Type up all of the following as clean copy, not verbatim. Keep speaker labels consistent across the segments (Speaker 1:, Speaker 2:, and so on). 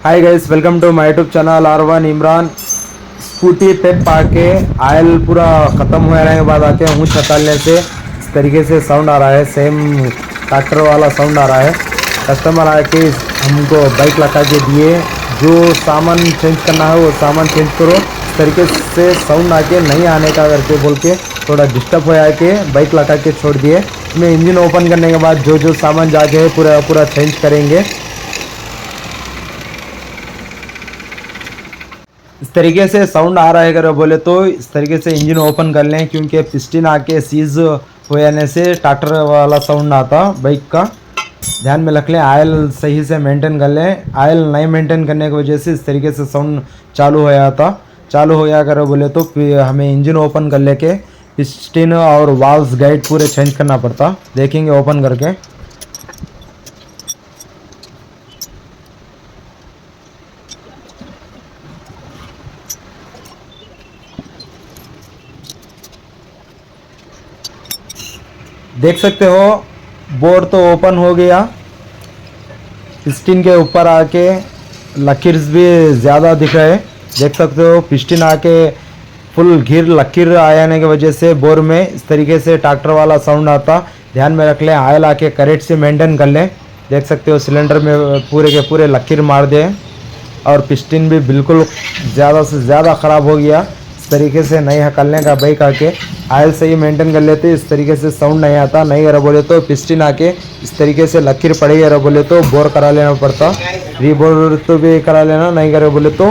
Speaker 1: Hi guys, welcome to my YouTube channel R1 Imran. Scooty पे पाके oil पूरा ख़त्म हो जाने के बाद आके हूँ छतालने से इस तरीके से साउंड आ रहा है। सेम ट्रैक्टर वाला साउंड आ रहा है। कस्टमर आके हमको बाइक लगा के दिए, जो सामान चेंज करना है वो सामान चेंज करो। इस तरीके से साउंड आके नहीं आने का करके बोल के थोड़ा डिस्टर्ब हो के बाइक लगा के छोड़ दिए। मैं इंजन ओपन करने के बाद जो जो सामान जाके है पूरा पूरा चेंज करेंगे। इस तरीके से साउंड आ रहा है अगर बोले तो इस तरीके से इंजन ओपन कर लें, क्योंकि पिस्टन आके सीज हो जाने से ट्रैक्टर वाला साउंड आता बाइक का। ध्यान में रख लें, आयल सही से मेंटेन कर लें। आयल नहीं मेंटेन करने की वजह से इस तरीके से साउंड चालू हो जाता। चालू हो गया अगर बोले तो हमें इंजन ओपन कर लेके पिस्टन और वाल्व्स गाइड पूरे चेंज करना पड़ता। देखेंगे ओपन करके। देख सकते हो बोर्ड तो ओपन हो गया। पिस्टन के ऊपर आके लकीर भी ज़्यादा दिख रहे हैं। देख सकते हो पिस्टन आके फुल घिर लकीर आने की वजह से बोर में इस तरीके से ट्रैक्टर वाला साउंड आता। ध्यान में रख लें, आयल आके करेक्ट से मेंटेन कर लें। देख सकते हो सिलेंडर में पूरे के पूरे लकीर मार दे और पिस्टन भी बिल्कुल ज़्यादा से ज़्यादा ख़राब हो गया। इस तरीके से नहीं हकलने का बाइक आके आयल सही मेंटेन कर लेते, इस तरीके से साउंड नहीं आता। नहीं अगर बोले तो पिस्टन आके इस तरीके से लकीर पड़ेगी अगर बोले तो बोर करा लेना पड़ता। रीबोर तो भी करा लेना, नहीं अगर बोले तो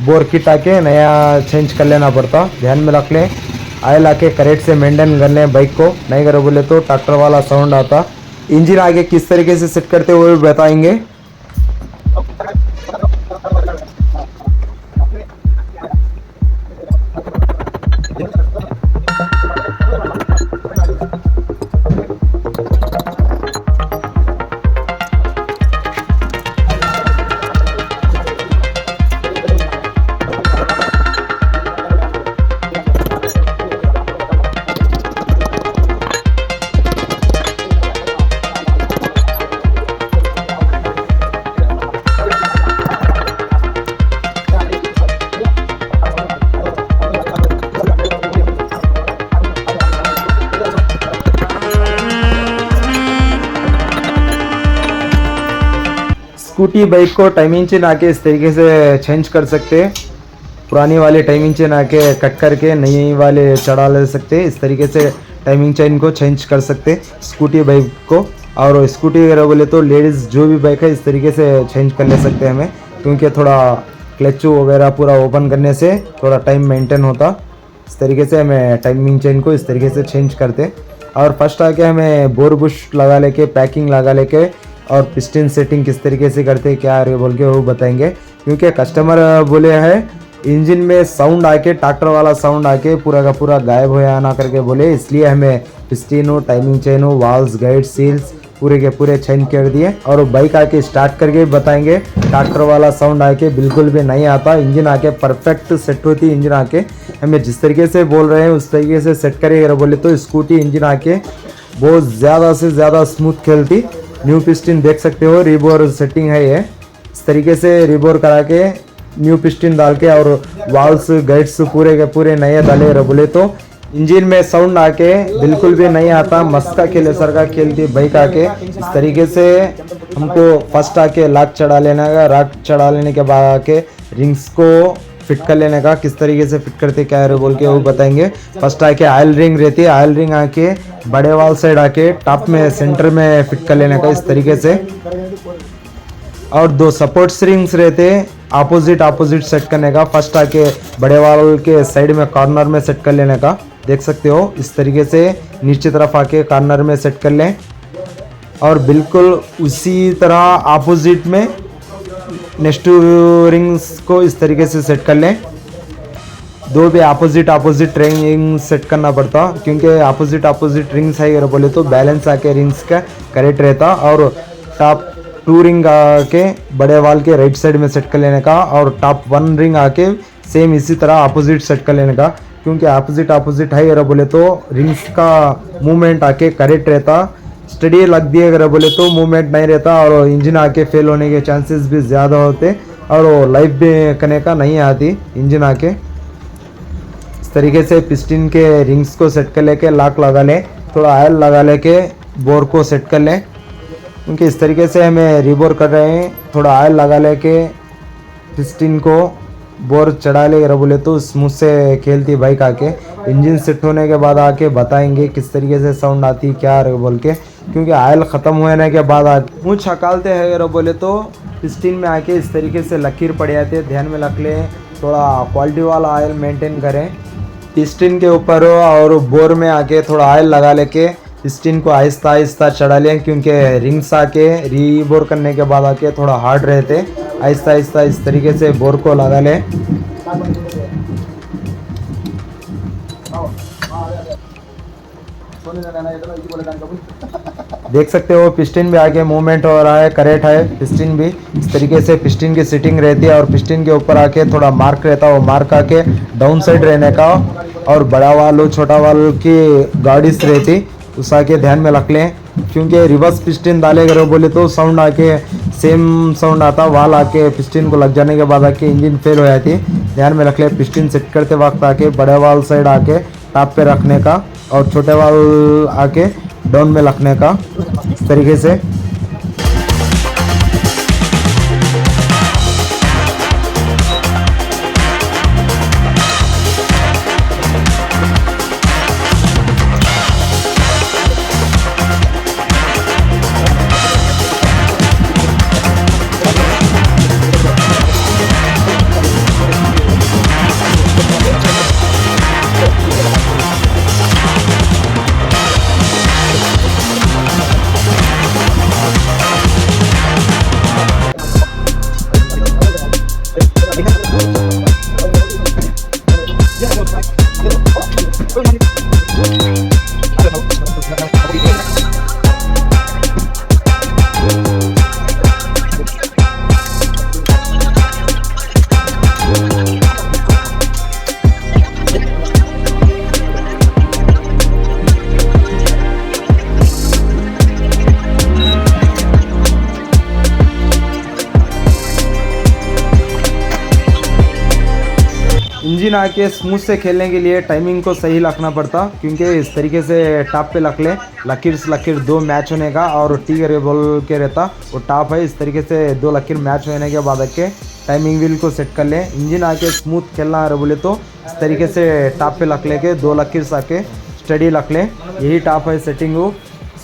Speaker 1: बोर किट आके नया चेंज कर लेना पड़ता। ध्यान में रख लें, आयल आके करेक्ट से मेंटेन कर लें बाइक को। नहीं अगर बोले तो ट्रैक्टर वाला साउंड आता। इंजन आगे किस तरीके से सेट करते हुए बताएंगे। स्कूटी बाइक को टाइमिंग चेन आके इस तरीके से चेंज कर सकते हैं। पुरानी वाले टाइमिंग चेन आके कट करके नई वाले चढ़ा ले सकते। इस तरीके से टाइमिंग चेन को चेंज कर सकते स्कूटी बाइक को। और स्कूटी अगर बोले तो लेडीज़ जो भी बाइक है इस तरीके से चेंज कर ले सकते हैं हमें, क्योंकि थोड़ा क्लच वगैरह पूरा ओपन करने से थोड़ा टाइम मेंटेन होता। इस तरीके से हमें टाइमिंग चेन को इस तरीके से चेंज करते। और फर्स्ट आके हमें बोर बुश लगा लेके पैकिंग लगा लेके और पिस्टन सेटिंग किस तरीके से करते क्या बोल के वो बताएंगे, क्योंकि कस्टमर बोले हैं इंजन में साउंड आके ट्रैक्टर वाला साउंड आके पूरा का पूरा गायब हो ना करके बोले, इसलिए हमें पिस्टन हो, टाइमिंग चेन हो, वाल्व्स गाइड सील्स पूरे के पूरे चेंज कर दिए। और बाइक आके स्टार्ट करके बताएंगे। ट्रैक्टर वाला साउंड आके बिल्कुल भी नहीं आता। इंजन आके परफेक्ट सेट होती। इंजन आके हमें जिस तरीके से बोल रहे हैं उस तरीके से सेट करें अगर बोले तो स्कूटी इंजन आके बहुत ज़्यादा से ज़्यादा स्मूथ खेलती। न्यू पिस्टन देख सकते हो, रिबोर सेटिंग है ये। इस तरीके से रिबोर करा के न्यू पिस्टन डाल के और वाल्व्स गाइड्स पूरे के पूरे नए डाले बोले तो इंजन में साउंड आके बिल्कुल भी नहीं आता। मस्का खेले सर का खेलती बाइक आके। इस तरीके से हमको फर्स्ट आके लाक चढ़ा लेना का, राक चढ़ा लेने के बाद आके रिंग्स को फिट कर लेने का। किस तरीके से फिट करते क्या है बोल के वो बताएंगे। फर्स्ट आके ऑयल रिंग रहती है, ऑयल रिंग आके बड़े वाल साइड आके टॉप में सेंटर में फिट कर लेने का इस तरीके से। और दो सपोर्ट्स रिंग्स रहते अपोजिट सेट करने का। फर्स्ट आके बड़े वाल के साइड में कॉर्नर में सेट कर लेने का। देख सकते हो इस तरीके से नीचे तरफ आके कॉर्नर में सेट कर लें। और बिल्कुल उसी तरह अपोजिट में नेक्स्ट रिंग्स को इस तरीके से सेट कर लें। दो भी अपोजिट रिंग सेट करना पड़ता, क्योंकि अपोजिट रिंग्स है बोले तो बैलेंस आके रिंग्स का करेक्ट रहता। और टॉप 2 रिंग आके बड़े वाल के राइट साइड में सेट कर लेने का। और टॉप 1 रिंग आके सेम इसी तरह अपोजिट सेट कर लेने का, क्योंकि अपोजिट है अगर बोले तो रिंग्स का मूवमेंट आके करेक्ट रहता। स्टडी लग दिए अगर बोले तो मूवमेंट नहीं रहता और इंजन आके फेल होने के चांसेस भी ज़्यादा होते। और वो लाइफ भी करने का नहीं आती इंजन आके। इस तरीके से पिस्टन के रिंग्स को सेट कर लेके लॉक लगा ले, थोड़ा ऑयल लगा लेके बोर को सेट कर ले, क्योंकि इस तरीके से हमें रीबोर कर रहे हैं। थोड़ा ऑयल लगा लेके पिस्टन को बोर चढ़ा ले बोले तो स्मूथ से खेलती बाइक आके। इंजन सेट होने के बाद आके बताएंगे किस तरीके से साउंड आती क्या बोल के, क्योंकि ऑयल ख़त्म होने के बाद आके मुँह छकालते हैं बोले तो पिस्टन में आके इस तरीके से लकीर पड़ जाती है। ध्यान में रख लें, थोड़ा क्वालिटी वाला ऑयल मेंटेन करें। पिस्टन के ऊपर और बोर में आके थोड़ा ऑयल लगा लेके पिस्टन को आहिस्ता आहिस्ता चढ़ा लें, क्योंकि रिंग्स आके रीबोर करने के बाद आके थोड़ा हार्ड रहते। आहिस्ता आहिस्ता इस तरीके से बोर को लगा लें। देख सकते हो पिस्टन भी आगे मूवमेंट हो रहा है, करेक्ट है। पिस्टन भी इस तरीके से पिस्टन की सीटिंग रहती है और पिस्टन के ऊपर आके थोड़ा मार्क रहता है, वो मार्क आके डाउन साइड रहने का। और बड़ा वाल छोटा वाल की गाड़ीज रहती उस आके ध्यान में रख लें, क्योंकि रिवर्स पिस्टन डाले करो बोले तो साउंड आके सेम साउंड आता, वाल आके पिस्टन को लग जाने के बाद आके इंजन फेल हो जाती। ध्यान में रख ले, पिस्टन सेट करते वक्त आके बड़े वाल साइड आके टॉप पे रखने का और छोटे वाल आके डाउन में रखने का, इस तरीके से। इंजन आके स्मूथ से खेलने के लिए टाइमिंग को सही रखना पड़ता, क्योंकि इस तरीके से टॉप पे रख ले, लकीर दो मैच होने का और टी बोल के रहता वो टॉप है। इस तरीके से दो लकीर मैच होने के बाद आके टाइमिंग व्हील को सेट कर ले। इंजन आके स्मूथ खेलना है बोले तो इस तरीके से टॉप पे रख लेके दो लकीर आके स्टडी रख ले, यही टॉप है सेटिंग हो।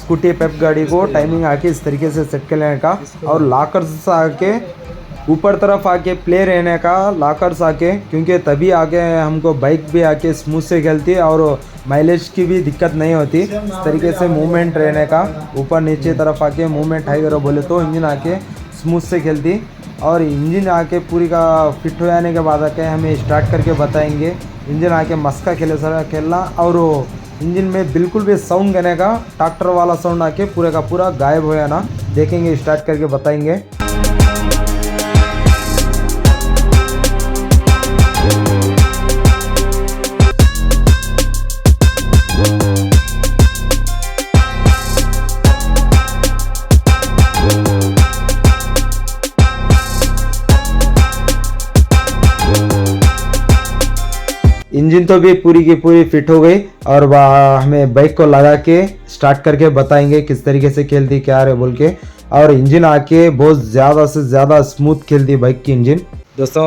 Speaker 1: स्कूटी पेप गाड़ी को टाइमिंग आके इस तरीके से सेट कर लेने का और लॉकर्स आके ऊपर तरफ आके प्ले रहने का, लॉकर्स आके, क्योंकि तभी आगे हमको बाइक भी आके स्मूथ से खेलती है और माइलेज की भी दिक्कत नहीं होती। इस तरीके से मूवमेंट रहने का, ऊपर नीचे तरफ आके मूवमेंट हाई करो बोले तो इंजन आके स्मूथ से खेलती। और इंजन आके पूरी का फिट हो जाने के बाद आके हमें स्टार्ट करके बताएंगे। इंजन आके मस्का खेलना और इंजन में बिल्कुल भी साउंड करने का, ट्रैक्टर वाला साउंड आके पूरे का पूरा गायब हो जाना, देखेंगे स्टार्ट करके बताएंगे। इंजन तो भी पूरी की पूरी फिट हो गई और हमें बाइक को लगा के स्टार्ट करके बताएंगे किस तरीके से खेलती क्या है बोल के। और इंजन आके बहुत ज़्यादा से ज़्यादा स्मूथ खेलती बाइक की इंजन। दोस्तों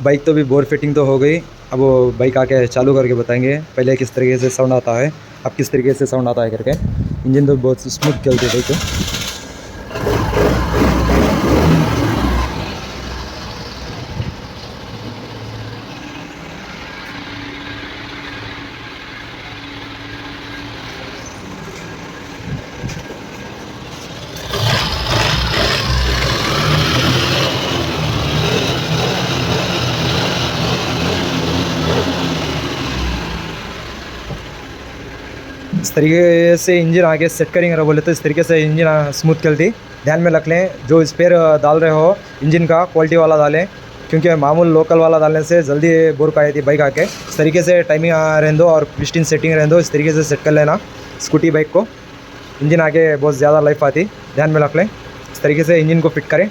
Speaker 1: बाइक तो भी बोर फिटिंग तो हो गई, अब वो बाइक आके चालू करके बताएंगे पहले किस तरीके से साउंड आता है, अब किस तरीके से साउंड आता है करके। इंजन तो बहुत स्मूथ खेलती है बाइक। इस तरीके से इंजन आगे सेट करेंगे बोले तो इस तरीके से इंजन स्मूथ चलती। ध्यान में रख लें, जो स्पेयर डाल रहे हो इंजन का क्वालिटी वाला डालें, क्योंकि मामूल लोकल वाला डालने से जल्दी बोर पाई थी बाइक आके। इस तरीके से टाइमिंग रहने दो और पिस्टन सेटिंग रहने दो, इस तरीके से सेट कर लेना स्कूटी बाइक को। इंजन आगे बहुत ज़्यादा लाइफ आती, ध्यान में रख लें। इस तरीके से इंजन को फिट करें।